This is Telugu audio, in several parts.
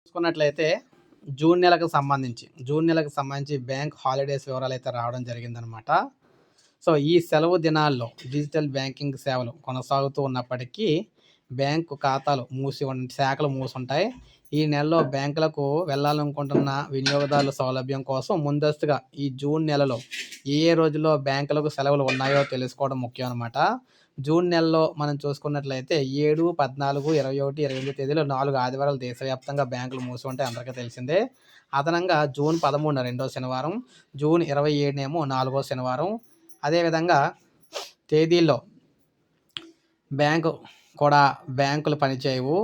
చూసుకున్నట్లయితే జూన్ నెలకు సంబంధించి బ్యాంక్ హాలిడేస్ వివరాలు అయితే రావడం జరిగిందనమాట. సో ఈ సెలవు దినాల్లో డిజిటల్ బ్యాంకింగ్ సేవలు కొనసాగుతూ ఉన్నప్పటికీ బ్యాంకు ఖాతాలు శాఖలు మూసుంటాయి. ఈ నెలలో బ్యాంకులకు వెళ్ళాలనుకుంటున్న వినియోగదారుల సౌలభ్యం కోసం ముందస్తుగా ఈ జూన్ నెలలో ఏ రోజుల్లో బ్యాంకులకు సెలవులు ఉన్నాయో తెలుసుకోవడం ముఖ్యం అనమాట. జూన్ నెలలో మనం చూసుకున్నట్లయితే 7, 14, 21, 28 తేదీలో 4 ఆదివారాలు దేశవ్యాప్తంగా బ్యాంకులు మూసి ఉంటాయి, అందరికీ తెలిసిందే. అదనంగా జూన్ 13 రెండో శనివారం, జూన్ 27 నాలుగో శనివారం. అదేవిధంగా తేదీల్లో బ్యాంకులు పనిచేయవు.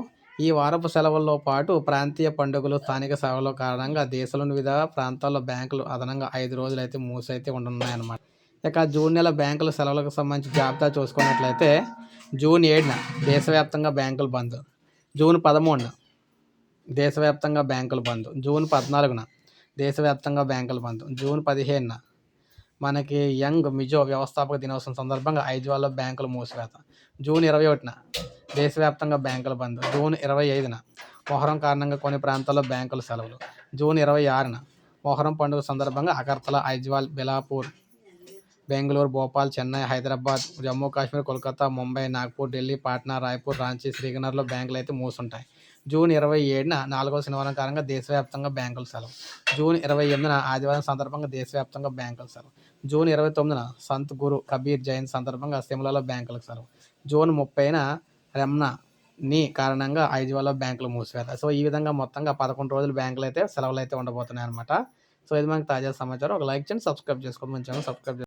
ఈ వారపు సెలవుల్లో పాటు ప్రాంతీయ పండుగలు, స్థానిక సేవల కారణంగా దేశంలోని వివిధ ప్రాంతాల్లో బ్యాంకులు అదనంగా 5 రోజులు అయితే మూసైతే ఉండనున్నాయన్నమాట. ఇక జూన్ నెల బ్యాంకుల సెలవులకు సంబంధించి జాబితా చూసుకున్నట్లయితే జూన్ 7న దేశవ్యాప్తంగా బ్యాంకులు బంద్, జూన్ 13న దేశవ్యాప్తంగా బ్యాంకులు బంద్, జూన్ 14న దేశవ్యాప్తంగా బ్యాంకులు బంద్, జూన్ 15న మనకి యంగ్ మిజో వ్యవస్థాపక దినోత్సవం సందర్భంగా ఐజ్వాల్లో బ్యాంకులు మూసివేత, జూన్ 21న దేశవ్యాప్తంగా బ్యాంకులు బంద్, జూన్ 25న మొహరం కారణంగా కొన్ని ప్రాంతాల్లో బ్యాంకుల సెలవులు, జూన్ 26న మొహరం పండుగ సందర్భంగా అగర్తల, ఐజ్వాల్, బిలాపూర్, బెంగళూరు, భోపాల్, చెన్నై, హైదరాబాద్, జమ్మూ కాశ్మీర్, కోల్కతా, ముంబై, నాగ్పూర్, ఢిల్లీ, పాట్నా, రాయ్పూర్, రాంచీ, శ్రీనగర్లో బ్యాంకులు అయితే మూసుంటాయి. జూన్ 27న 4వ శనివారం కారణంగా దేశవ్యాప్తంగా బ్యాంకుల సెలవు, జూన్ 28న ఆదివారం సందర్భంగా దేశవ్యాప్తంగా బ్యాంకుల సెలవు, జూన్ 29న సంత్ గురు కబీర్ జయంతి సందర్భంగా సిమ్లాలో బ్యాంకులకు సెలవు, జూన్ 30న రంజాన్ కారణంగా ఐజ్వాల్లో బ్యాంకులు మూసివేత. సో ఈ విధంగా మొత్తంగా 11 రోజులు బ్యాంకులు అయితే సెలవులు అయితే ఉండబోతున్నాయి అనమాట. సో ఇది మనకి తాజా సమాచారం. ఒక లైక్ చేయండి, సబ్స్క్రైబ్ చేసుకోండి, మంచి సబ్స్క్రైబ్